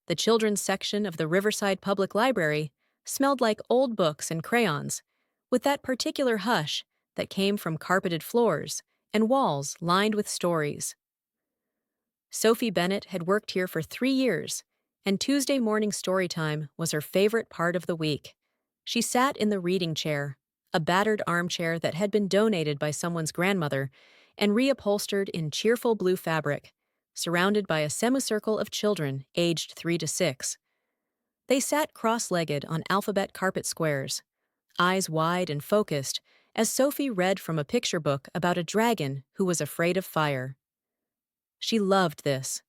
The children's section of the Riverside Public Library smelled like old books and crayons, with that particular hush that came from carpeted floors and walls lined with stories. Sophie Bennett had worked here for 3 years, and Tuesday morning story time was her favorite part of the week. She sat in the reading chair, a battered armchair that had been donated by someone's grandmother and reupholstered in cheerful blue fabric, surrounded by a semicircle of children aged 3 to 6. They sat cross-legged on alphabet carpet squares, eyes wide and focused, as Sophie read from a picture book about a dragon who was afraid of fire. She loved this.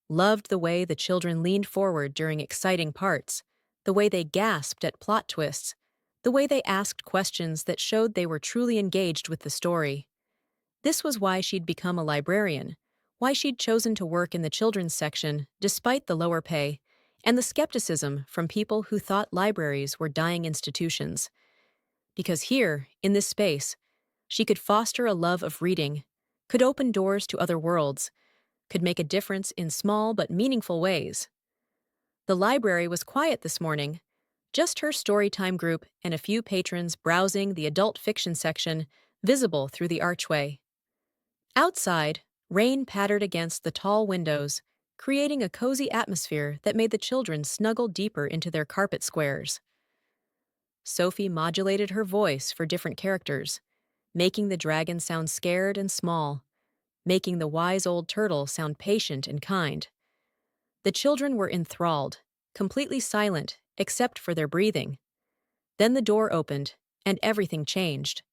Loved the way the children leaned forward during exciting parts, the way they gasped at plot twists, the way they asked questions that showed they were truly engaged with the story. This was why she'd become a librarian, why she'd chosen to work in the children's section despite the lower pay, and the skepticism from people who thought libraries were dying institutions. Because here, in this space, she could foster a love of reading, could open doors to other worlds, could make a difference in small but meaningful ways. The library was quiet this morning, just her storytime group and a few patrons browsing the adult fiction section visible through the archway. Outside, rain pattered against the tall windows, creating a cozy atmosphere that made the children snuggle deeper into their carpet squares. Sophie modulated her voice for different characters, making the dragon sound scared and small, making the wise old turtle sound patient and kind. The children were enthralled, completely silent except for their breathing. Then the door opened, and everything changed.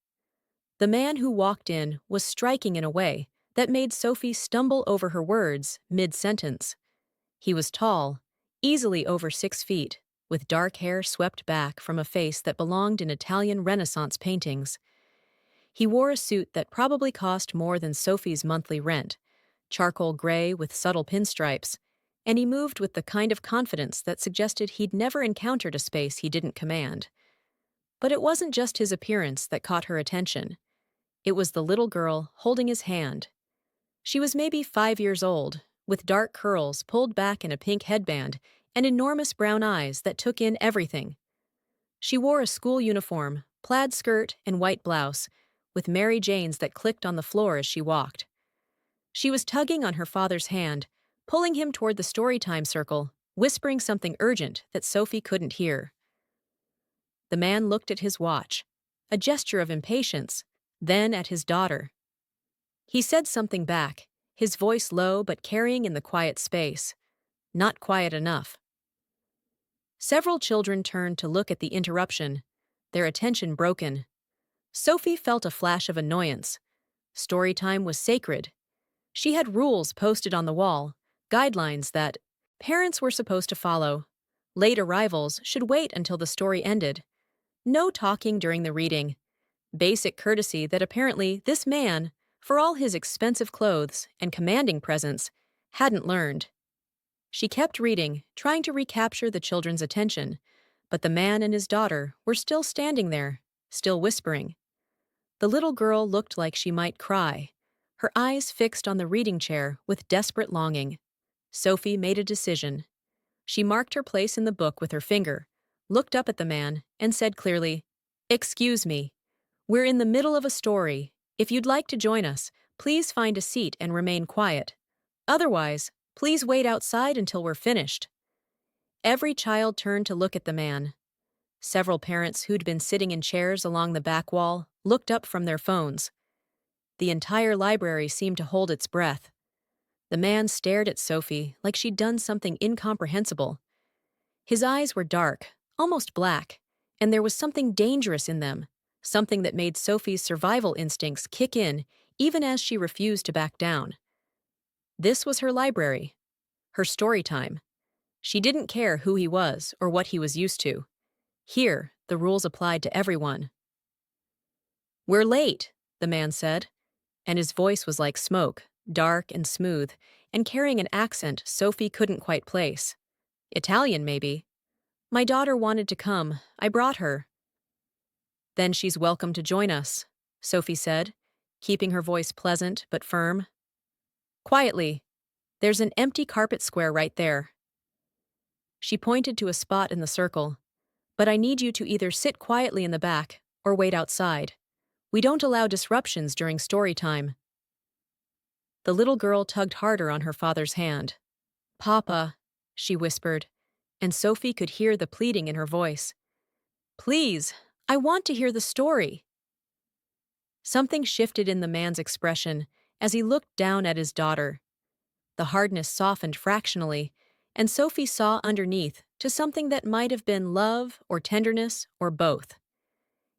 The man who walked in was striking in a way that made Sophie stumble over her words mid-sentence. He was tall, easily over 6 feet, with dark hair swept back from a face that belonged in Italian Renaissance paintings. He wore a suit that probably cost more than Sophie's monthly rent, charcoal gray with subtle pinstripes, and he moved with the kind of confidence that suggested he'd never encountered a space he didn't command. But it wasn't just his appearance that caught her attention. It was the little girl holding his hand. She was maybe 5 years old, with dark curls pulled back in a pink headband and enormous brown eyes that took in everything. She wore a school uniform, plaid skirt, and white blouse, with Mary Janes that clicked on the floor as she walked. She was tugging on her father's hand, pulling him toward the storytime circle, whispering something urgent that Sophie couldn't hear. The man looked at his watch, a gesture of impatience, then at his daughter. He said something back, his voice low but carrying in the quiet space. Not quiet enough. Several children turned to look at the interruption, their attention broken. Sophie felt a flash of annoyance. Storytime was sacred. She had rules posted on the wall, guidelines that parents were supposed to follow. Late arrivals should wait until the story ended. No talking during the reading. Basic courtesy that apparently this man, for all his expensive clothes and commanding presence, hadn't learned. She kept reading, trying to recapture the children's attention, but the man and his daughter were still standing there, still whispering. The little girl looked like she might cry, her eyes fixed on the reading chair with desperate longing. Sophie made a decision. She marked her place in the book with her finger, looked up at the man, and said clearly, "Excuse me. We're in the middle of a story. If you'd like to join us, please find a seat and remain quiet. Otherwise, please wait outside until we're finished." Every child turned to look at the man. Several parents who'd been sitting in chairs along the back wall looked up from their phones. The entire library seemed to hold its breath. The man stared at Sophie like she'd done something incomprehensible. His eyes were dark, almost black, and there was something dangerous in them, something that made Sophie's survival instincts kick in even as she refused to back down. This was her library, her story time. She didn't care who he was or what he was used to. Here, the rules applied to everyone. "We're late," the man said, and his voice was like smoke, dark and smooth, and carrying an accent Sophie couldn't quite place. Italian, maybe. "My daughter wanted to come. I brought her." "Then she's welcome to join us," Sophie said, keeping her voice pleasant but firm. "Quietly. There's an empty carpet square right there." She pointed to a spot in the circle. "But I need you to either sit quietly in the back or wait outside. We don't allow disruptions during story time." The little girl tugged harder on her father's hand. "Papa," she whispered, and Sophie could hear the pleading in her voice. "Please, I want to hear the story." Something shifted in the man's expression as he looked down at his daughter. The hardness softened fractionally, and Sophie saw underneath to something that might have been love or tenderness or both.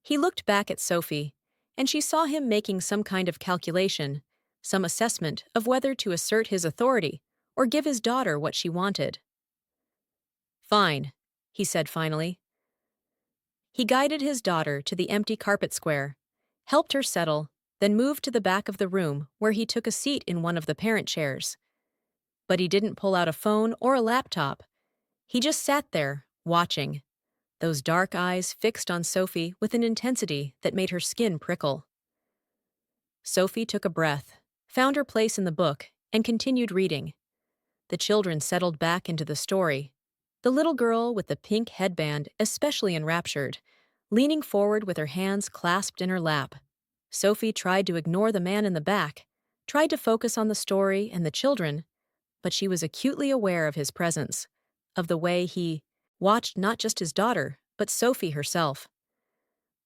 He looked back at Sophie, and she saw him making some kind of calculation, some assessment of whether to assert his authority or give his daughter what she wanted. "Fine," he said finally. He guided his daughter to the empty carpet square, helped her settle, then moved to the back of the room where he took a seat in one of the parent chairs. But he didn't pull out a phone or a laptop. He just sat there, watching, those dark eyes fixed on Sophie with an intensity that made her skin prickle. Sophie took a breath, found her place in the book, and continued reading. The children settled back into the story. The little girl with the pink headband especially enraptured, leaning forward with her hands clasped in her lap. Sophie tried to ignore the man in the back, tried to focus on the story and the children, but she was acutely aware of his presence, of the way he watched not just his daughter, but Sophie herself.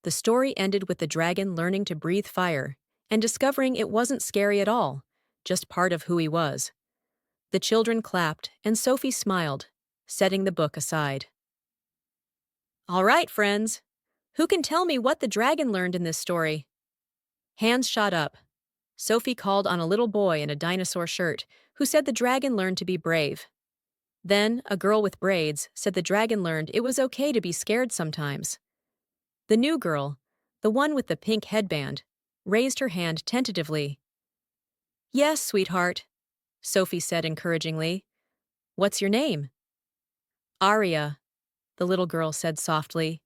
The story ended with the dragon learning to breathe fire and discovering it wasn't scary at all, just part of who he was. The children clapped, and Sophie smiled, setting the book aside. "All right, friends. Who can tell me what the dragon learned in this story?" Hands shot up. Sophie called on a little boy in a dinosaur shirt who said the dragon learned to be brave. Then, a girl with braids said the dragon learned it was okay to be scared sometimes. The new girl, the one with the pink headband, raised her hand tentatively. "Yes, sweetheart," Sophie said encouragingly. "What's your name?" "Aria," the little girl said softly.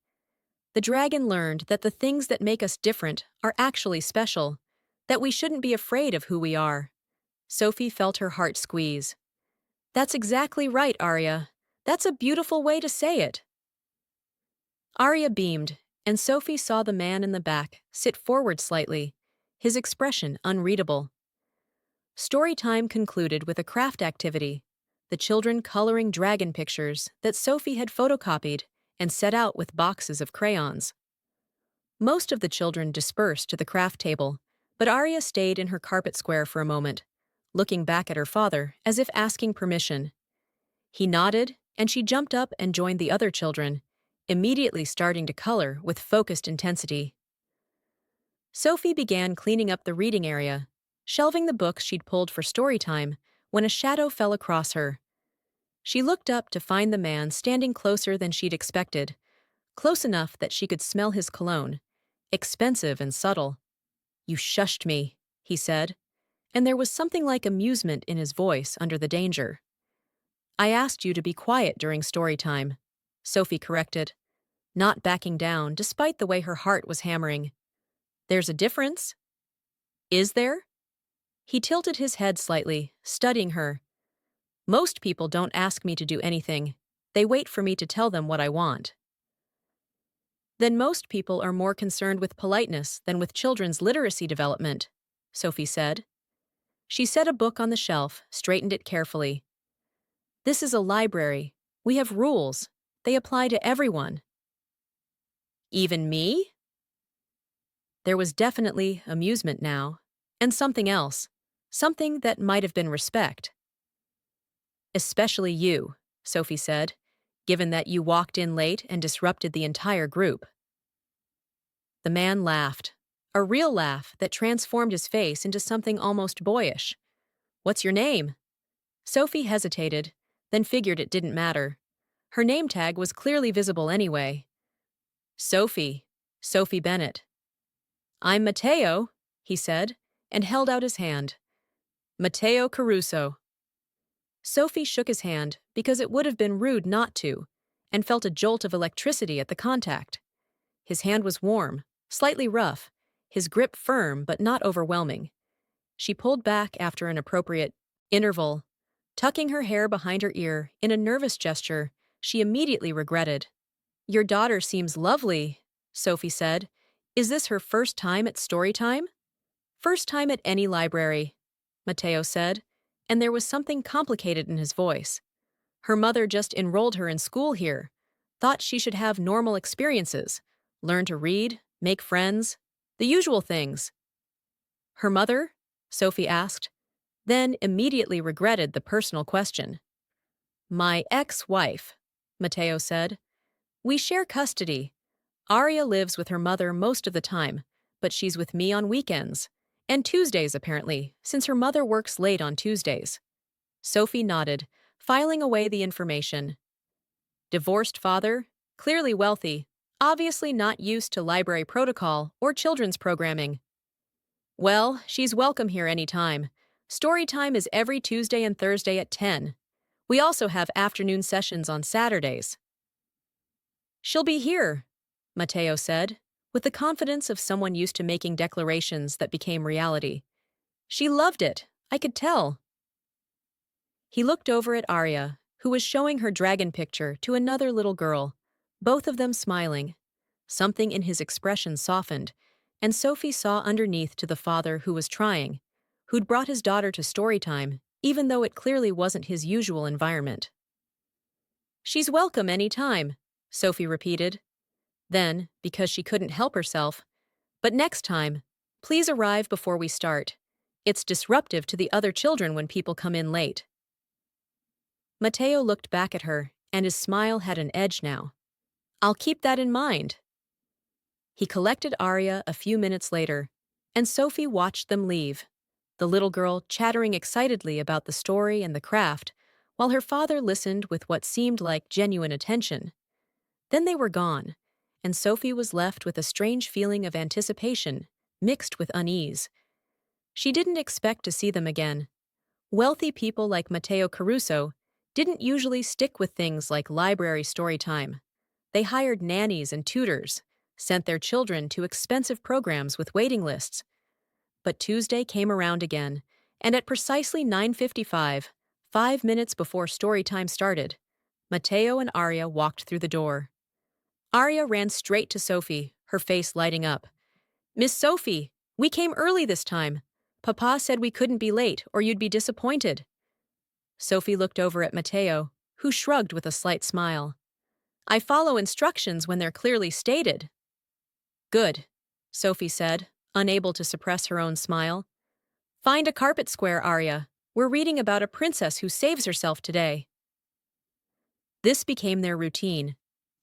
"The dragon learned that the things that make us different are actually special, that we shouldn't be afraid of who we are." Sophie felt her heart squeeze. "That's exactly right, Aria. That's a beautiful way to say it." Aria beamed, and Sophie saw the man in the back sit forward slightly, his expression unreadable. Story time concluded with a craft activity, the children coloring dragon pictures that Sophie had photocopied and set out with boxes of crayons. Most of the children dispersed to the craft table, but Aria stayed in her carpet square for a moment, looking back at her father as if asking permission. He nodded, and she jumped up and joined the other children, immediately starting to color with focused intensity. Sophie began cleaning up the reading area, shelving the books she'd pulled for story time, when a shadow fell across her. She looked up to find the man standing closer than she'd expected, close enough that she could smell his cologne, expensive and subtle. "You shushed me," he said, and there was something like amusement in his voice under the danger. "I asked you to be quiet during story time," Sophie corrected, not backing down despite the way her heart was hammering. "There's a difference." "Is there?" He tilted his head slightly, studying her. "Most people don't ask me to do anything. They wait for me to tell them what I want." "Then most people are more concerned with politeness than with children's literacy development," Sophie said. She set a book on the shelf, straightened it carefully. "This is a library. We have rules. They apply to everyone." "Even me?" There was definitely amusement now, and something else, something that might have been respect. "Especially you," Sophie said, "given that you walked in late and disrupted the entire group." The man laughed, a real laugh that transformed his face into something almost boyish. "What's your name?" Sophie hesitated, then figured it didn't matter. Her name tag was clearly visible anyway. "Sophie Bennett." "I'm Matteo," he said, and held out his hand. "Matteo Caruso." Sophie shook his hand because it would have been rude not to, and felt a jolt of electricity at the contact. His hand was warm, slightly rough, his grip firm but not overwhelming. She pulled back after an appropriate interval, tucking her hair behind her ear in a nervous gesture she immediately regretted. "Your daughter seems lovely," Sophie said. "Is this her first time at story time?" "First time at any library," Matteo said, and there was something complicated in his voice. Her mother just enrolled her in school here, thought she should have normal experiences, learn to read, make friends, the usual things. "Her mother?" Sophie asked, then immediately regretted the personal question. "My ex-wife," Matteo said. "We share custody. Aria lives with her mother most of the time, but she's with me on weekends. And Tuesdays, apparently, since her mother works late on Tuesdays." Sophie nodded, filing away the information. Divorced father, clearly wealthy, obviously not used to library protocol or children's programming. "Well, she's welcome here any time. Story time is every Tuesday and Thursday at 10. We also have afternoon sessions on Saturdays." "She'll be here," Matteo said, with the confidence of someone used to making declarations that became reality. "She loved it, I could tell." He looked over at Aria, who was showing her dragon picture to another little girl, both of them smiling. Something in his expression softened, and Sophie saw underneath to the father who was trying, who'd brought his daughter to story time, even though it clearly wasn't his usual environment. "She's welcome any time," Sophie repeated. Then, because she couldn't help herself, "But next time, please arrive before we start. It's disruptive to the other children when people come in late." Matteo looked back at her, and his smile had an edge now. "I'll keep that in mind." He collected Aria a few minutes later, and Sophie watched them leave, the little girl chattering excitedly about the story and the craft, while her father listened with what seemed like genuine attention. Then they were gone, and Sophie was left with a strange feeling of anticipation, mixed with unease. She didn't expect to see them again. Wealthy people like Matteo Caruso didn't usually stick with things like library story time. They hired nannies and tutors, sent their children to expensive programs with waiting lists. But Tuesday came around again, and at precisely 9:55, 5 minutes before story time started, Matteo and Aria walked through the door. Aria ran straight to Sophie, her face lighting up. "Miss Sophie, we came early this time. Papa said we couldn't be late or you'd be disappointed." Sophie looked over at Matteo, who shrugged with a slight smile. "I follow instructions when they're clearly stated." "Good," Sophie said, unable to suppress her own smile. "Find a carpet square, Aria. We're reading about a princess who saves herself today." This became their routine.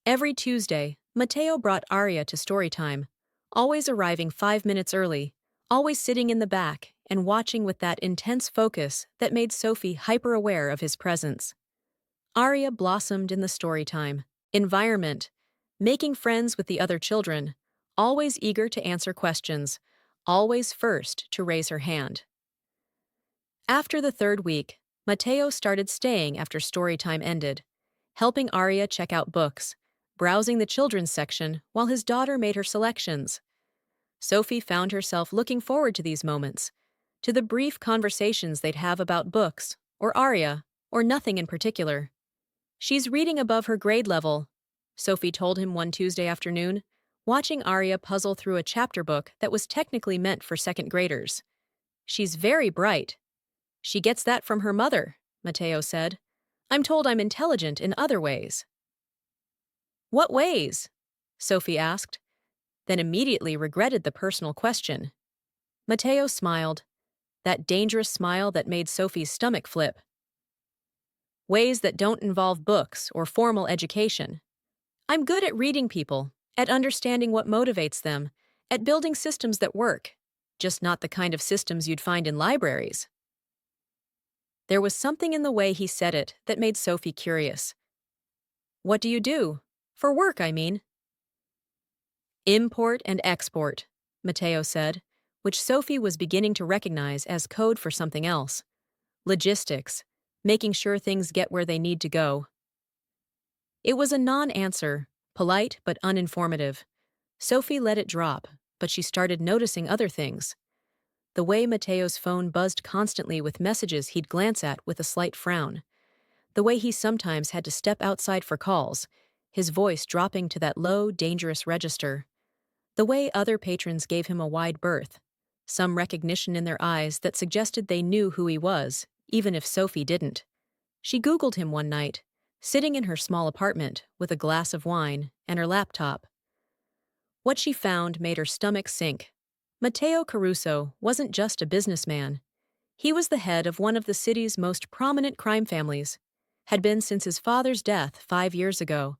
Every Tuesday, Matteo brought Aria to story time, always arriving 5 minutes early, always sitting in the back and watching with that intense focus that made Sophie hyper-aware of his presence. Aria blossomed in the storytime environment, making friends with the other children, always eager to answer questions, always first to raise her hand. After the third week, Matteo started staying after storytime ended, helping Aria check out books, browsing the children's section while his daughter made her selections. Sophie found herself looking forward to these moments, to the brief conversations they'd have about books, or Aria, or nothing in particular. "She's reading above her grade level," Sophie told him one Tuesday afternoon, watching Aria puzzle through a chapter book that was technically meant for second graders. "She's very bright." "She gets that from her mother," Matteo said. "I'm told I'm intelligent in other ways." "What ways?" Sophie asked, then immediately regretted the personal question. Matteo smiled, that dangerous smile that made Sophie's stomach flip. "Ways that don't involve books or formal education. I'm good at reading people, at understanding what motivates them, at building systems that work, just not the kind of systems you'd find in libraries." There was something in the way he said it that made Sophie curious. "What do you do? For work, I mean." "Import and export," Matteo said, which Sophie was beginning to recognize as code for something else. Logistics, making sure things get where they need to go. It was a non-answer, polite but uninformative. Sophie let it drop, but she started noticing other things. The way Matteo's phone buzzed constantly with messages he'd glance at with a slight frown. the way he sometimes had to step outside for calls, his voice dropping to that low, dangerous register. The way other patrons gave him a wide berth, some recognition in their eyes that suggested they knew who he was, even if Sophie didn't. She Googled him one night, sitting in her small apartment with a glass of wine and her laptop. What she found made her stomach sink. Matteo Caruso wasn't just a businessman. He was the head of one of the city's most prominent crime families, had been since his father's death 5 years ago.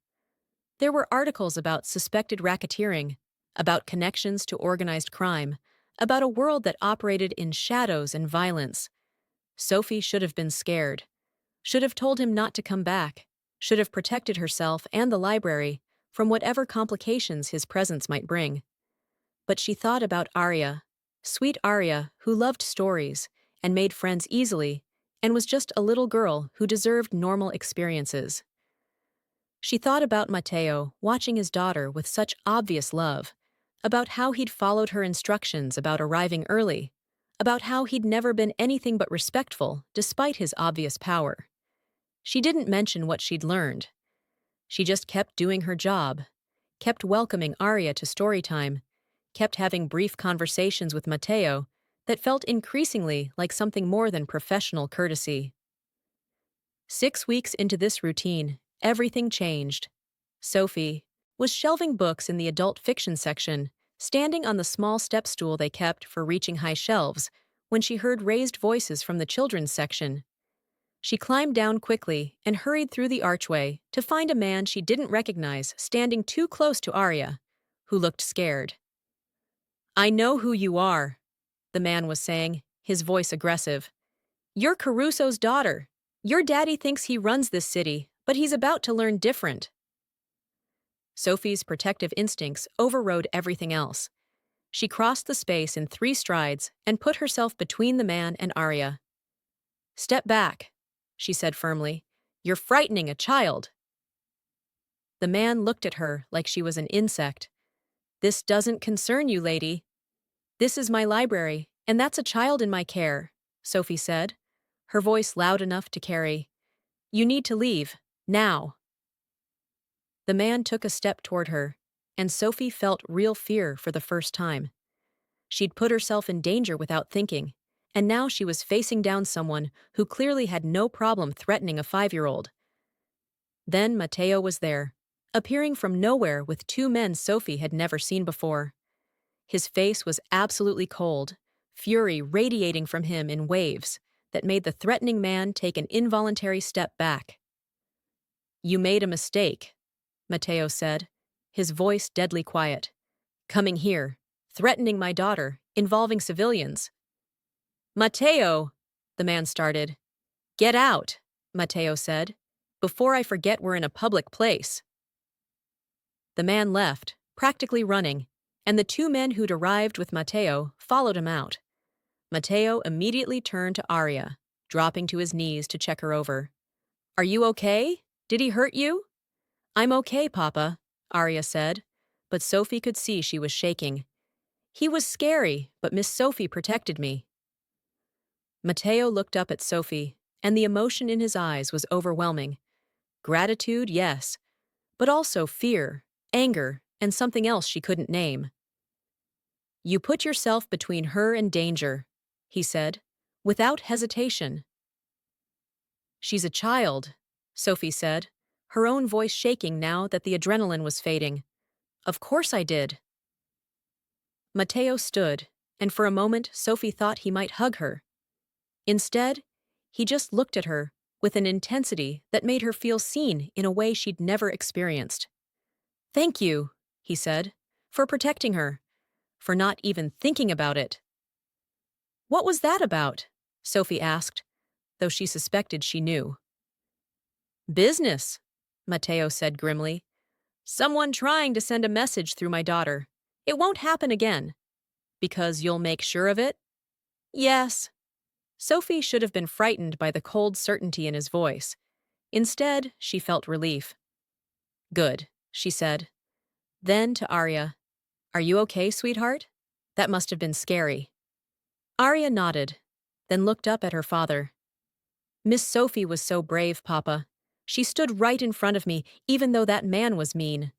There were articles about suspected racketeering, about connections to organized crime, about a world that operated in shadows and violence. Sophie should have been scared, should have told him not to come back, should have protected herself and the library from whatever complications his presence might bring. But she thought about Aria, sweet Aria who loved stories and made friends easily and was just a little girl who deserved normal experiences. She thought about Matteo watching his daughter with such obvious love, about how he'd followed her instructions about arriving early, about how he'd never been anything but respectful despite his obvious power. She didn't mention what she'd learned. She just kept doing her job, kept welcoming Aria to story time, kept having brief conversations with Matteo that felt increasingly like something more than professional courtesy. 6 weeks into this routine, everything changed. Sophie was shelving books in the adult fiction section, standing on the small step stool they kept for reaching high shelves, when she heard raised voices from the children's section. She climbed down quickly and hurried through the archway to find a man she didn't recognize standing too close to Aria, who looked scared. "I know who you are," the man was saying, his voice aggressive. "You're Caruso's daughter. Your daddy thinks he runs this city, but he's about to learn different." Sophie's protective instincts overrode everything else. She crossed the space in 3 strides and put herself between the man and Aria. "Step back," she said firmly. "You're frightening a child." The man looked at her like she was an insect. "This doesn't concern you, lady." "This is my library, and that's a child in my care," Sophie said, her voice loud enough to carry. "You need to leave, now." The man took a step toward her, and Sophie felt real fear for the first time. She'd put herself in danger without thinking, and now she was facing down someone who clearly had no problem threatening a 5-year-old. Then Matteo was there, appearing from nowhere with 2 men Sophie had never seen before. His face was absolutely cold, fury radiating from him in waves that made the threatening man take an involuntary step back. "You made a mistake," Matteo said, his voice deadly quiet. "Coming here, threatening my daughter, involving civilians." "Matteo," the man started. "Get out," Matteo said, "before I forget we're in a public place." The man left, practically running, and the 2 men who'd arrived with Matteo followed him out. Matteo immediately turned to Aria, dropping to his knees to check her over. "Are you okay? Did he hurt you?" "I'm okay, Papa," Aria said, but Sophie could see she was shaking. "He was scary, but Miss Sophie protected me." Matteo looked up at Sophie, and the emotion in his eyes was overwhelming. Gratitude, yes, but also fear, anger, and something else she couldn't name. "You put yourself between her and danger," he said, without hesitation. "She's a child," Sophie said, her own voice shaking now that the adrenaline was fading. "Of course I did." Matteo stood, and for a moment Sophie thought he might hug her. Instead, he just looked at her with an intensity that made her feel seen in a way she'd never experienced. "Thank you," he said, "for protecting her, for not even thinking about it." "What was that about?" Sophie asked, though she suspected she knew. "Business," Matteo said grimly. "Someone trying to send a message through my daughter. It won't happen again." "Because you'll make sure of it?" "Yes." Sophie should have been frightened by the cold certainty in his voice. Instead, she felt relief. "Good," she said. Then to Aria, "Are you okay, sweetheart? That must have been scary." Aria nodded, then looked up at her father. Miss Sophie was so brave, Papa. She stood right in front of me, even though that man was mean.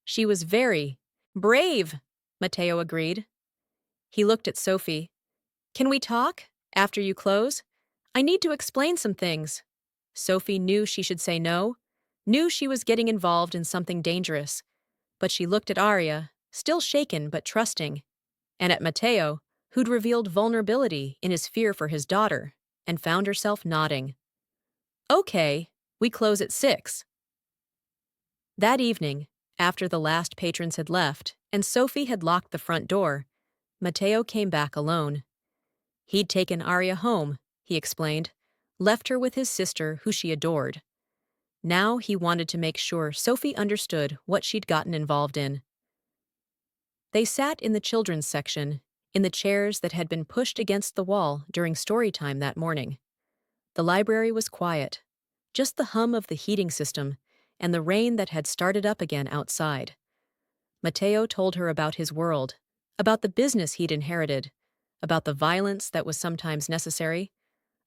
She was very brave, Matteo agreed. He looked at Sophie. Can we talk? After you close? I need to explain some things. Sophie knew she should say no, knew she was getting involved in something dangerous, but she looked at Aria, still shaken but trusting, and at Matteo, who'd revealed vulnerability in his fear for his daughter, and found herself nodding. Okay, we close at 6. That evening, after the last patrons had left and Sophie had locked the front door, Matteo came back alone. He'd taken Aria home, he explained, left her with his sister who she adored. Now he wanted to make sure Sophie understood what she'd gotten involved in. They sat in the children's section, in the chairs that had been pushed against the wall during story time that morning. The library was quiet, just the hum of the heating system and the rain that had started up again outside. Matteo told her about his world, about the business he'd inherited, about the violence that was sometimes necessary,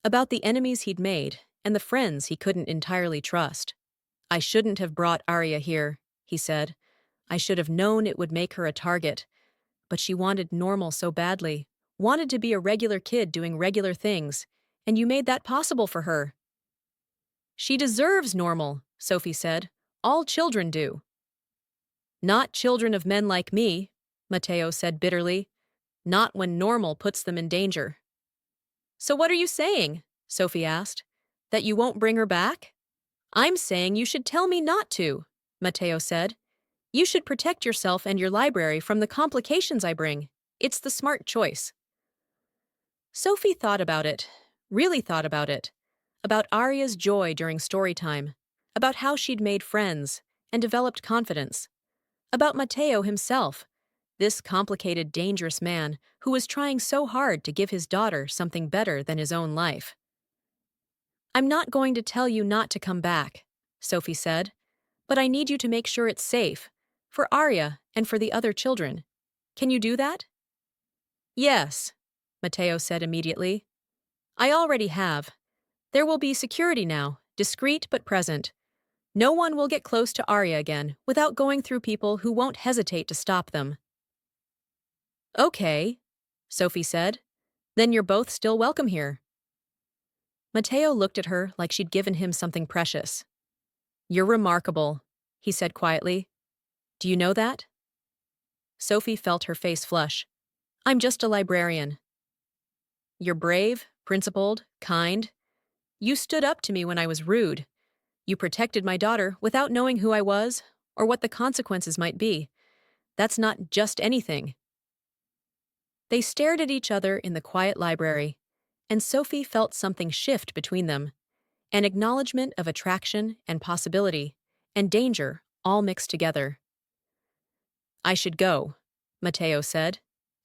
about the enemies he'd made and the friends he couldn't entirely trust. I shouldn't have brought Aria here, he said. I should have known it would make her a target. But she wanted normal so badly, wanted to be a regular kid doing regular things, and you made that possible for her. She deserves normal, Sophie said. All children do. Not children of men like me, Matteo said bitterly. Not when normal puts them in danger. So what are you saying? Sophie asked. That you won't bring her back? I'm saying you should tell me not to, Matteo said. You should protect yourself and your library from the complications I bring. It's the smart choice. Sophie thought about it, really thought about Aria's joy during story time, about how she'd made friends and developed confidence, about Matteo himself, this complicated, dangerous man who was trying so hard to give his daughter something better than his own life. I'm not going to tell you not to come back, Sophie said, but I need you to make sure it's safe, for Aria and for the other children. Can you do that? Yes, Matteo said immediately. I already have. There will be security now, discreet but present. No one will get close to Aria again without going through people who won't hesitate to stop them. Okay, Sophie said. Then you're both still welcome here. Matteo looked at her like she'd given him something precious. You're remarkable, he said quietly. Do you know that? Sophie felt her face flush. I'm just a librarian. You're brave, principled, kind. You stood up to me when I was rude. You protected my daughter without knowing who I was or what the consequences might be. That's not just anything. They stared at each other in the quiet library, and Sophie felt something shift between them, an acknowledgement of attraction and possibility and danger all mixed together. I should go, Matteo said,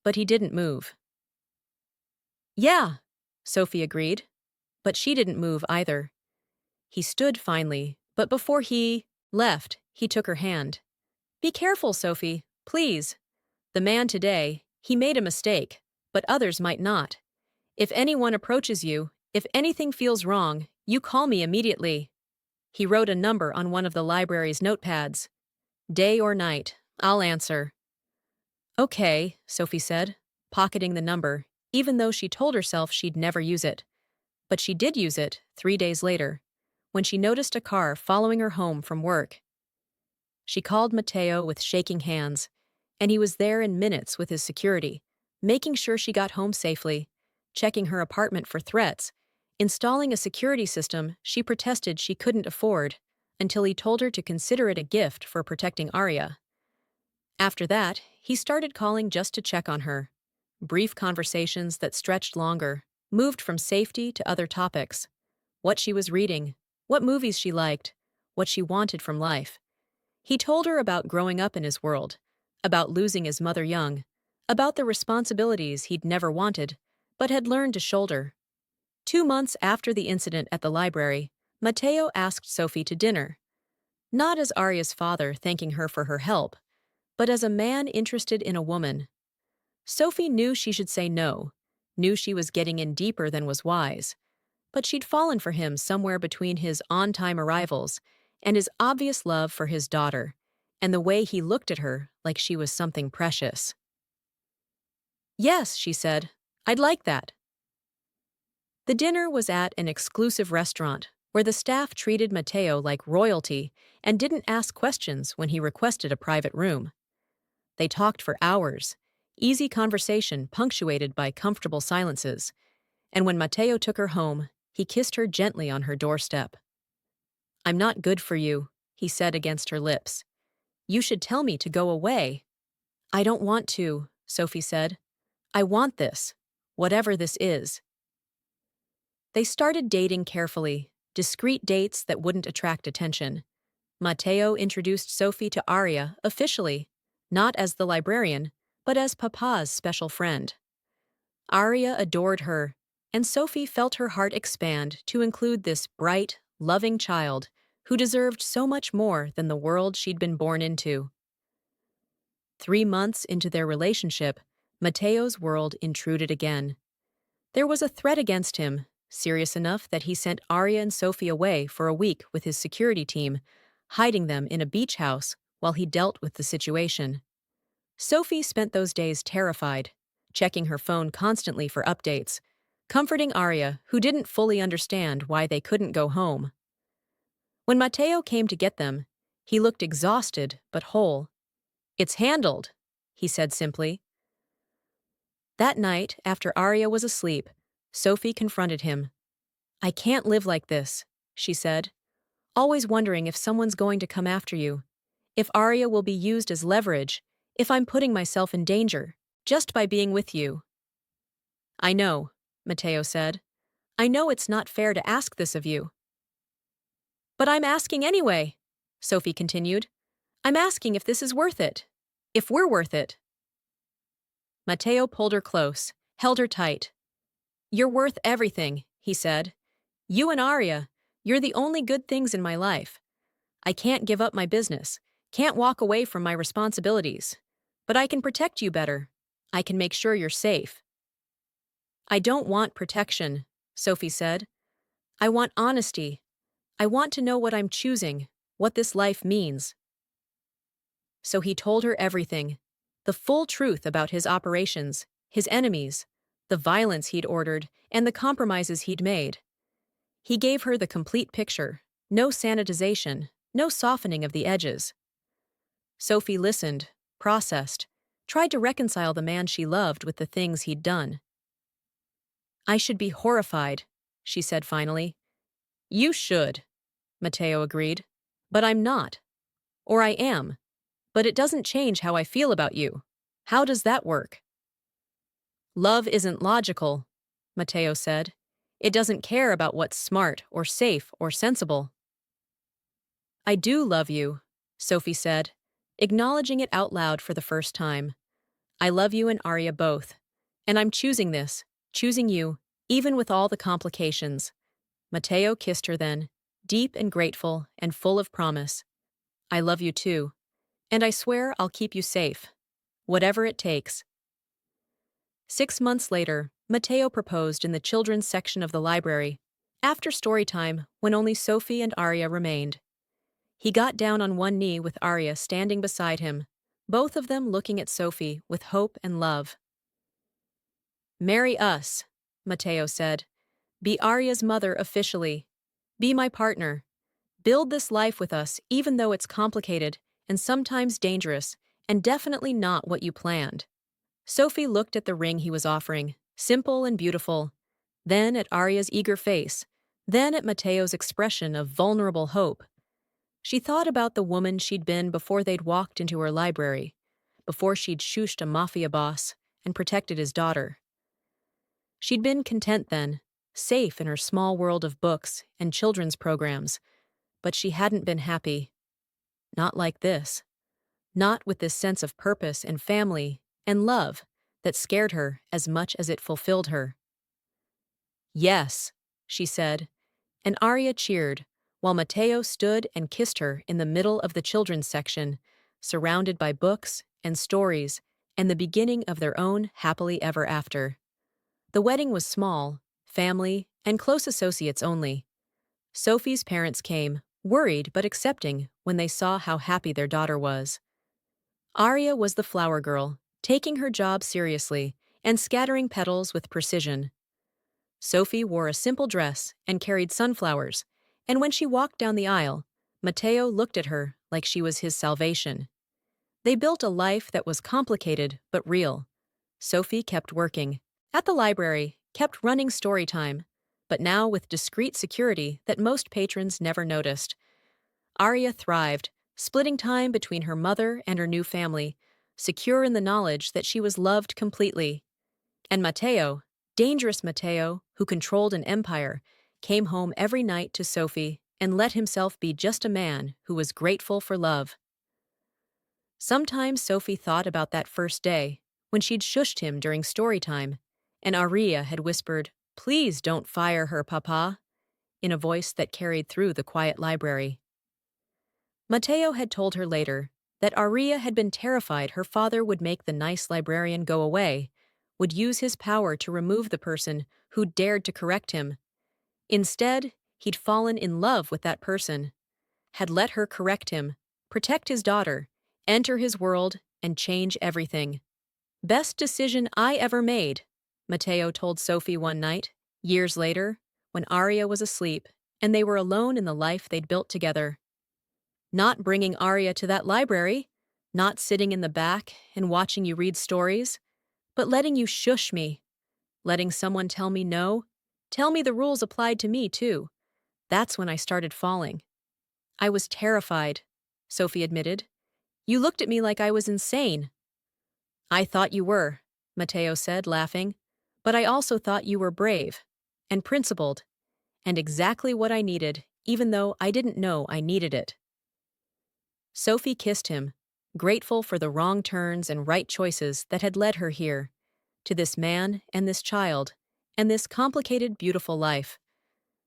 but he didn't move. Yeah, Sophie agreed, but she didn't move either. He stood finally, but before he left, he took her hand. Be careful, Sophie, please. The man today, he made a mistake, but others might not. If anyone approaches you, if anything feels wrong, you call me immediately. He wrote a number on one of the library's notepads. Day or night, I'll answer. Okay, Sophie said, pocketing the number, even though she told herself she'd never use it. But she did use it 3 days later, when she noticed a car following her home from work. She called Matteo with shaking hands, and he was there in minutes with his security, making sure she got home safely, checking her apartment for threats, installing a security system she protested she couldn't afford, until he told her to consider it a gift for protecting Aria. After that, he started calling just to check on her. Brief conversations that stretched longer, moved from safety to other topics. What she was reading, what movies she liked, what she wanted from life. He told her about growing up in his world, about losing his mother young, about the responsibilities he'd never wanted, but had learned to shoulder. 2 months after the incident at the library, Matteo asked Sophie to dinner. Not as Aria's father thanking her for her help, but as a man interested in a woman. Sophie knew she should say no, knew she was getting in deeper than was wise, but she'd fallen for him somewhere between his on-time arrivals and his obvious love for his daughter, and the way he looked at her like she was something precious. "Yes," she said, "I'd like that." The dinner was at an exclusive restaurant where the staff treated Matteo like royalty and didn't ask questions when he requested a private room. They talked for hours, easy conversation punctuated by comfortable silences, and when Matteo took her home, he kissed her gently on her doorstep. "I'm not good for you," he said against her lips. "You should tell me to go away." "I don't want to," Sophie said. "I want this, whatever this is." They started dating carefully, discreet dates that wouldn't attract attention. Matteo introduced Sophie to Aria officially, not as the librarian, but as Papa's special friend. Aria adored her, and Sophie felt her heart expand to include this bright, loving child who deserved so much more than the world she'd been born into. 3 months into their relationship, Matteo's world intruded again. There was a threat against him, serious enough that he sent Aria and Sophie away for a week with his security team, hiding them in a beach house while he dealt with the situation. Sophie spent those days terrified, checking her phone constantly for updates, comforting Aria, who didn't fully understand why they couldn't go home. When Matteo came to get them, he looked exhausted but whole. "It's handled," he said simply. That night, after Aria was asleep, Sophie confronted him. "I can't live like this," she said, "always wondering if someone's going to come after you, if Aria will be used as leverage, if I'm putting myself in danger, just by being with you." "I know," Matteo said. "I know it's not fair to ask this of you." "But I'm asking anyway," Sophie continued. "I'm asking if this is worth it, if we're worth it." Matteo pulled her close, held her tight. "You're worth everything," he said. "You and Aria, you're the only good things in my life. I can't give up my business, can't walk away from my responsibilities. But I can protect you better. I can make sure you're safe." "I don't want protection," Sophie said. "I want honesty. I want to know what I'm choosing, what this life means." So he told her everything, the full truth about his operations, his enemies, the violence he'd ordered, and the compromises he'd made. He gave her the complete picture, no sanitization, no softening of the edges. Sophie listened, processed, tried to reconcile the man she loved with the things he'd done. "I should be horrified," she said finally. "You should," Matteo agreed. "But I'm not. Or I am. But it doesn't change how I feel about you. How does that work?" "Love isn't logical," Matteo said. "It doesn't care about what's smart or safe or sensible." "I do love you," Sophie said, acknowledging it out loud for the first time. "I love you and Aria both. And I'm choosing this, choosing you, even with all the complications." Matteo kissed her then, deep and grateful and full of promise. "I love you too. And I swear I'll keep you safe. Whatever it takes." 6 months later, Matteo proposed in the children's section of the library, after story time when only Sophie and Aria remained. He got down on one knee with Aria standing beside him, both of them looking at Sophie with hope and love. "Marry us," Matteo said. "Be Aria's mother officially. Be my partner. Build this life with us even though it's complicated and sometimes dangerous and definitely not what you planned." Sophie looked at the ring he was offering, simple and beautiful, then at Aria's eager face, then at Matteo's expression of vulnerable hope. She thought about the woman she'd been before they'd walked into her library, before she'd shushed a Mafia boss and protected his daughter. She'd been content then, safe in her small world of books and children's programs, but she hadn't been happy. Not like this. Not with this sense of purpose and family and love that scared her as much as it fulfilled her. "Yes," she said, and Aria cheered, while Matteo stood and kissed her in the middle of the children's section, surrounded by books and stories and the beginning of their own happily ever after. The wedding was small, family, and close associates only. Sophie's parents came, worried but accepting when they saw how happy their daughter was. Aria was the flower girl, taking her job seriously and scattering petals with precision. Sophie wore a simple dress and carried sunflowers, and when she walked down the aisle, Matteo looked at her like she was his salvation. They built a life that was complicated but real. Sophie kept working at the library, kept running story time, but now with discreet security that most patrons never noticed. Aria thrived, splitting time between her mother and her new family, secure in the knowledge that she was loved completely. And Matteo, dangerous Matteo, who controlled an empire, came home every night to Sophie and let himself be just a man who was grateful for love. Sometimes Sophie thought about that first day, when she'd shushed him during story time, and Aria had whispered, "Please don't fire her, Papa," in a voice that carried through the quiet library. Matteo had told her later that Aria had been terrified her father would make the nice librarian go away, would use his power to remove the person who dared to correct him. Instead, he'd fallen in love with that person, had let her correct him, protect his daughter, enter his world, and change everything. "Best decision I ever made," Matteo told Sophie one night, years later, when Aria was asleep and they were alone in the life they'd built together. "Not bringing Aria to that library, not sitting in the back and watching you read stories, but letting you shush me, letting someone tell me no, tell me the rules applied to me too. That's when I started falling. I was terrified," Sophie admitted. "You looked at me like I was insane." "I thought you were," Matteo said, laughing, "but I also thought you were brave and principled, and exactly what I needed, even though I didn't know I needed it." Sophie kissed him, grateful for the wrong turns and right choices that had led her here, to this man and this child, and this complicated, beautiful life.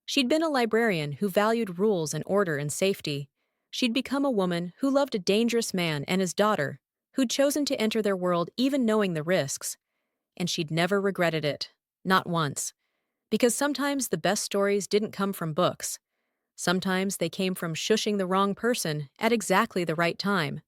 She'd been a librarian who valued rules and order and safety. She'd become a woman who loved a dangerous man and his daughter, who'd chosen to enter their world even knowing the risks. And she'd never regretted it, not once. Because sometimes the best stories didn't come from books. Sometimes they came from shushing the wrong person at exactly the right time.